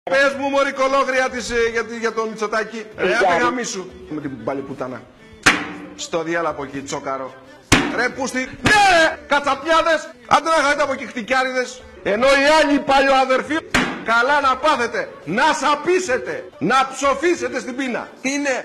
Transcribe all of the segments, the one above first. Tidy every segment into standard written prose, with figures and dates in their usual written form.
Πες μου μωρή κολόγρια της για τον Μητσοτάκη. Ρε απεγαμίσου. Με την παλιπουτάνα. Στο διάλα από εκεί τσόκαρο. Ρε πούστη. Ναι ρε κατσαπιάδες. Άντε να χαθείτε από εκεί χτυκιάριδες. Ενώ οι άλλοι παλιοαδερφοί καλά να πάθετε. Να σαπίσετε. Να ψοφήσετε στην πείνα. Είναι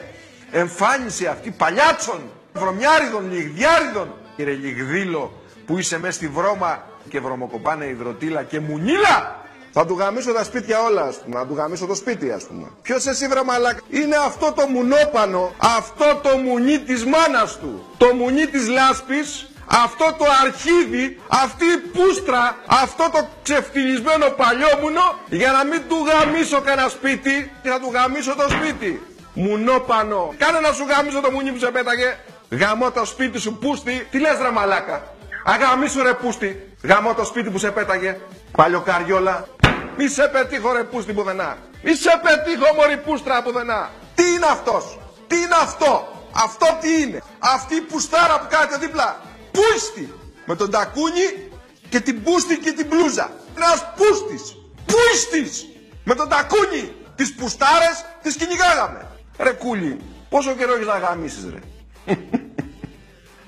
εμφάνιση αυτή παλιάτσων. Βρωμιάριδων, λιγδιάριδων. Κύριε Λιγδήλο που είσαι μέσα στη βρώμα και βρωμοκοπάνε υδροτήλα και μουνίλα. Θα του γαμίσω τα σπίτια όλα, ας πούμε. Να του γαμίσω το σπίτι, ας πούμε. Ποιος εσύ βρε μαλάκα? Είναι αυτό το μουνόπανο, αυτό το μουνί της μάνας του, το μουνί της λάσπης, αυτό το αρχίδι, αυτή η πούστρα, αυτό το ξεφτυλισμένο παλιόμουνο, για να μην του γαμίσω κανένα σπίτι, και θα του γαμίσω το σπίτι. Μουνόπανο. Κάνε να σου γαμίσω το μουνί που σε πέταγε. Γαμώ το σπίτι σου πούστη. Τι λες ρε μαλάκα? Αγαμίσου ρε πούστη. Γαμώ το σπίτι που σε πέταγε. Παλιοκαριόλα. Μη σε πετύχω ρε πούστη πουδενά. Μη σε πετύχω μωρή πούστρα πουδενά. Τι είναι αυτός? Τι είναι αυτό? Αυτό τι είναι? Αυτή η πουστάρα που κάθεται δίπλα. Πούστη. Με τον τακούνι και την πούστη και την μπλούζα. Ένας πούστης. Πούστης. Με τον τακούνι. Τις πουστάρες τις κυνηγάγαμε. Ρε κούλι. Πόσο καιρό έχεις να γαμίσεις ρε?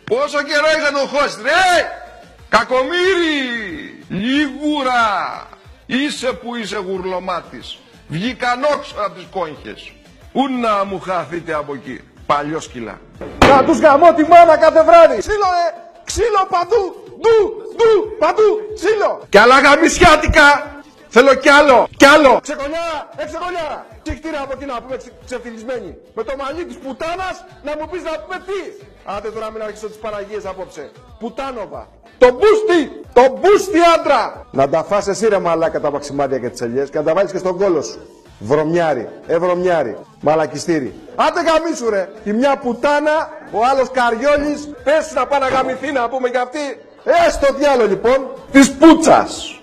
Πόσο καιρό έχεις να τον χώσεις ρε? Κακομοίρη. Λίγουρα. Είσαι που είσαι γουρλωμάτης. Βγήκαν όξω από τις κόγχες. Ού να μου χαθείτε από εκεί. Παλιόσκυλα. Να τους γαμώ τη μάνα κάθε βράδυ. Ξύλο ξύλο παντού. Ντου παντού. Ξύλο. Κι άλλα γαμισιάτικα. Θέλω κι άλλο. Κι άλλο. Ξεκολιάρα. Ξεκολιάρα. Τσιχτήρα από εκεί να πούμε ξεφτυλισμένη. Με το μαλλί της πουτάνας να μου πεις να πούμε τι. Άντε τώρα μην αρχίσω τις Παναγίες απόψε. Πουτάνοβα. Το μπούστι! Το μπούστι άντρα! Να τα φας εσύ ρε μαλάκα τα παξιμάδια και τις ελιές και να τα βάλεις και στον κόλο σου. Βρωμιάρι, βρωμιάρι, μαλακιστήρι. Άντε γαμίσου ρε! Η μια πουτάνα, ο άλλος καριόλης, πες να πάει να γαμηθεί να πούμε κι αυτή. Στο διάλο λοιπόν της πούτσας.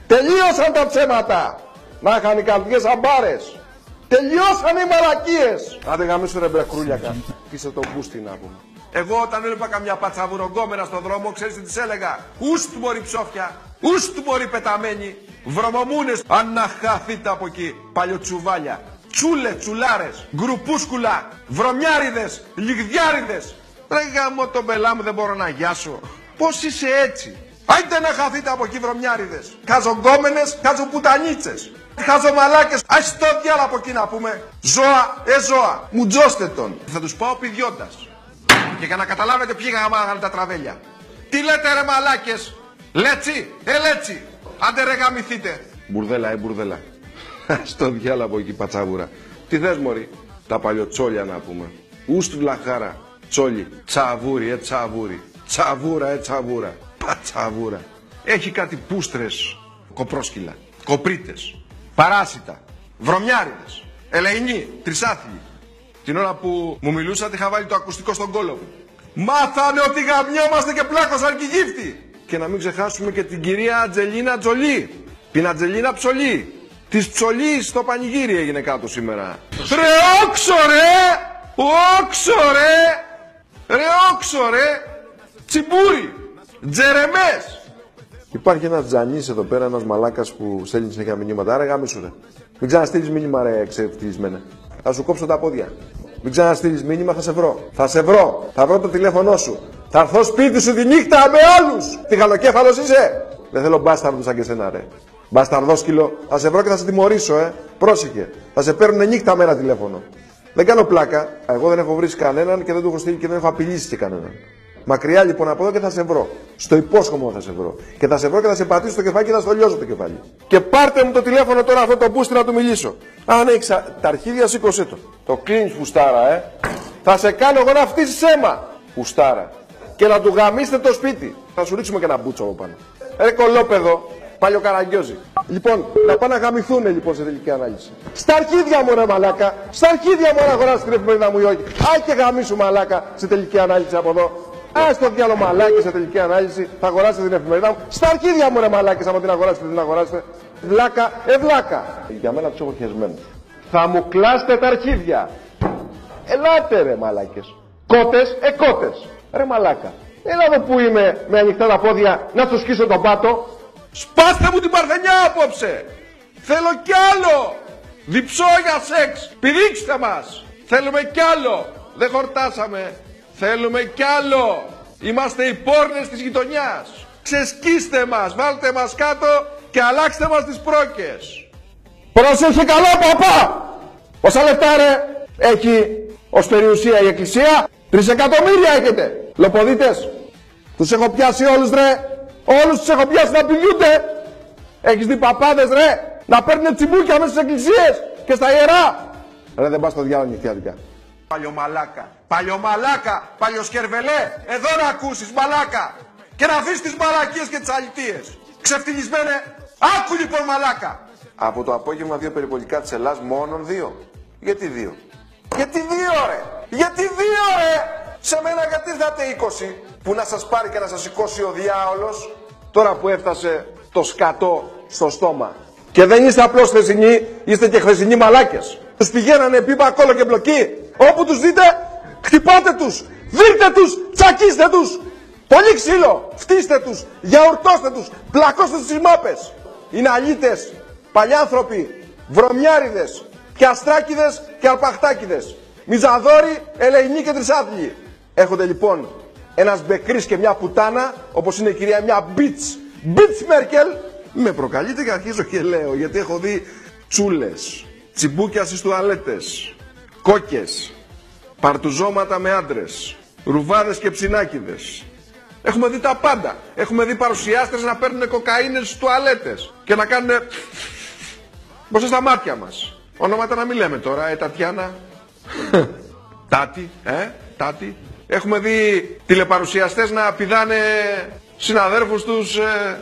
Τελείωσαν τα ψέματα. Να είχαν οι καρδιές αμπάρες. Τελειώσαν οι μαλακίες. Άντε γαμίσου ρε μπρεκρούλιακα. Είσαι το μπούστι να πούμε. Εγώ όταν έβλεπα καμιά πατσαβουρογκόμενα στον δρόμο, ξέρεις τι της έλεγα? Ουστ μωρή ψόφια, ουστ μωρή πεταμένη, βρωμομούνες, αναχαθείτε από εκεί, παλιοτσουβάλια, τσούλε, τσουλάρες, γκρουπούσκουλα, βρωμιάριδες, λιγδιάριδες. Ρε γαμώ τον πελά μου δεν μπορώ να γιάσω. Πώς είσαι έτσι? Άιντε να χαθείτε από εκεί βρωμιάριδες, χαζογκόμενες, χαζοπουτανίτσες, χαζομαλάκες, ας το διάλα από εκεί να πούμε. Ζώα, ζώα, μουτζώστε τον. Θα τους πάω πηδιώντας. Και για να καταλάβετε ποιοι γαμάγανε τα τραβέλια. Τι λέτε ρε μαλάκες? Λέτσι, λέτσι. Άντε ρε γαμηθείτε. Μπουρδέλα, μπουρδέλα. Στο διάλα από εκεί πατσαβούρα. Τι θες μωρή? Τα παλιοτσόλια να πούμε. Ουστ βλαχάρα. Τσόλι. Τσαβούρι, τσαβούρι. Τσαβούρα, τσαβούρα. Πατσαβούρα. Έχει κάτι πούστρες. Κοπρόσκυλα. Κοπρίτες. Παράσιτα. Βρωμιάριδες. Ελεηνοί. Τρισάθλοι. Την ώρα που μου μιλούσατε είχα βάλει το ακουστικό στον κόλο μου. Μάθανε ότι γαμιόμαστε και πλάκωσαν και γύφτη. Και να μην ξεχάσουμε και την κυρία Αντζελίνα Τζολί. Την Αντζελίνα Ψολί. Της Ψολής στο πανηγύρι έγινε κάτω σήμερα. Ρε όξο ρε! Όξο ρε! Ρε όξο ρε! Τσιμπούρι! Τζερεμές! Υπάρχει ένας τζανής εδώ πέρα, ένας μαλάκας που στέλνει συνέχεια μηνύματα. Άρα γάμισου ρε. Μην ξαναστείλεις μήνυμα ρε ξεφτυλισμένα. Θα σου κόψω τα πόδια. Μην ξαναστείλεις μήνυμα, θα σε βρω. Θα σε βρω. Θα βρω το τηλέφωνό σου. Θα έρθω σπίτι σου τη νύχτα με άλλους. Τι γαλοκέφαλος είσαι. Δεν θέλω μπάσταρδους σαν και σένα ρε. Μπασταρδόσκυλο. Θα σε βρω και θα σε τιμωρήσω Πρόσεχε. Θα σε παίρνουνε νύχτα με ένα τηλέφωνο. Δεν κάνω πλάκα. Εγώ δεν έχω βρει κανέναν και δεν του έχω στείλει και δεν έχω απειλήσει και κανέναν. Μακριά λοιπόν από εδώ και θα σε βρω. Στο υπόσχομαι θα σε βρω. Και θα σε βρω και θα σε πατήσω το κεφάλι και θα στο λιώσω το κεφάλι. Και πάρτε μου το τηλέφωνο τώρα αυτό το μπούστι να του μιλήσω. Αν έχεις τα αρχίδια, σήκωσέ το. Το κλείνεις φουστάρα, Θα σε κάνω εγώ να φτύσεις αίμα. Φουστάρα. Και να του γαμίσετε το σπίτι. Θα σου ρίξουμε και ένα μπούτσο από πάνω. Ρε κολόπεδο, παλιοκαραγκιόζη. Λοιπόν, να πάνε να γαμηθούνε λοιπόν σε τελική ανάλυση. Στα αρχίδια μου ρε μαλάκα. Στα αρχίδια μου να αγοράσεις την εφημερίδα μου ή όχι. Άι και γαμίσου μαλάκα σε τελική ανάλυση από εδώ. Στο διάλο μαλάκι σε τελική ανάλυση θα αγοράσετε την εφημερίδα μου. Στα αρχίδια μου ρε μαλάκες, άμα την αγοράσετε την αγοράσετε. Βλάκα, βλάκα. Για μένα τους έχω χεσμένους. Θα μου κλάσετε τα αρχίδια. Ελάτε ρε μαλάκες. Κότες, κότες. Ρε μαλάκα. Έλα εδώ που είμαι με ανοιχτά τα πόδια να σου σκίσω τον πάτο. Σπάστε μου την παρθενιά απόψε. Θέλω κι άλλο. Διψώ για σεξ. Πηδήξτε μας. Θέλουμε κι άλλο. Δεν χορτάσαμε. Θέλουμε κι άλλο. Είμαστε οι πόρνες της γειτονιάς. Ξεσκίστε μας. Βάλτε μας κάτω και αλλάξτε μας τις πρόκες. Πρόσεχε καλά, παπά. Πόσα λεφτά ρε έχει ως περιουσία η εκκλησία? 3 εκατομμύρια έχετε. Λοποδίτες. Τους έχω πιάσει όλους ρε. Όλους τους έχω πιάσει να πηδιούνται. Έχεις δει παπάδες ρε να παίρνουν τσιμπούκια μέσα στις εκκλησίες και στα ιερά? Ρε δεν πας στο διάλογο νυχτιάτικα. Παλιομαλάκα. Παλιομαλάκα. Παλιοσκερβελέ. Εδώ να ακούσεις μαλάκα. Και να αφήσεις τις μαλακίες και τις αλητίες. Ξεφτυλισμένε. Άκου λοιπόν μαλάκα. Από το απόγευμα 2 περιπολικά της Ελλάς μόνον 2. Γιατί 2? Γιατί 2 ρε. Γιατί 2 ρε. Σε μένα γιατί δάτε 20 που να σας πάρει και να σας σηκώσει ο διάολος τώρα που έφτασε το σκατό στο στόμα. Και δεν είστε απλώς χθεσινοί, είστε και χθεσινοί μαλάκες. Τους πηγαίνανε πίπα, κόλλο και μπλοκή. Όπου τους δείτε, χτυπάτε τους, δείτε τους, τσακίστε τους. Πολύ ξύλο, φτύστε τους, γιαουρτώστε τους, πλακώστε τους στις μάπες. Είναι αλήτες, παλιάνθρωποι, βρωμιάριδες, και αστράκιδες και αρπαχτάκιδες. Μιζαδόροι, ελεηνοί και τρισάθλιοι. Έχονται λοιπόν ένας μπεκρής και μια πουτάνα, όπως είναι η κυρία μια Μπιτς Μέρκελ. Με προκαλείτε και αρχίζω και λέω, γιατί έχω δει τσούλες, τσιμπούκια στις τουαλέτες, κόκκες, παρτουζώματα με άντρες, ρουβάδες και ψινάκιδες. Έχουμε δει τα πάντα. Έχουμε δει παρουσιάστες να παίρνουν κοκαίνες στις τουαλέτες και να κάνουν μπροστά στα μάτια μας. Ονόματα να μην λέμε τώρα, Τατιάνα, Τάτι. Έχουμε δει τηλεπαρουσιαστές να πηδάνε συναδέρφους τους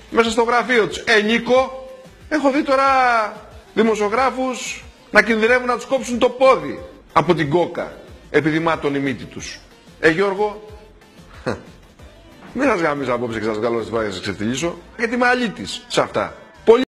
μέσα στο γραφείο τους. Νίκο, έχω δει τώρα δημοσιογράφους να κινδυνεύουν να τους κόψουν το πόδι από την κόκα, επειδή μάτων η μύτη τους. Γιώργο, μην σας γαμίσω απόψε και σας βγάλω στις βάγες να σας ξεφτυλίσω, γιατί είμαι αλήτης σε αυτά.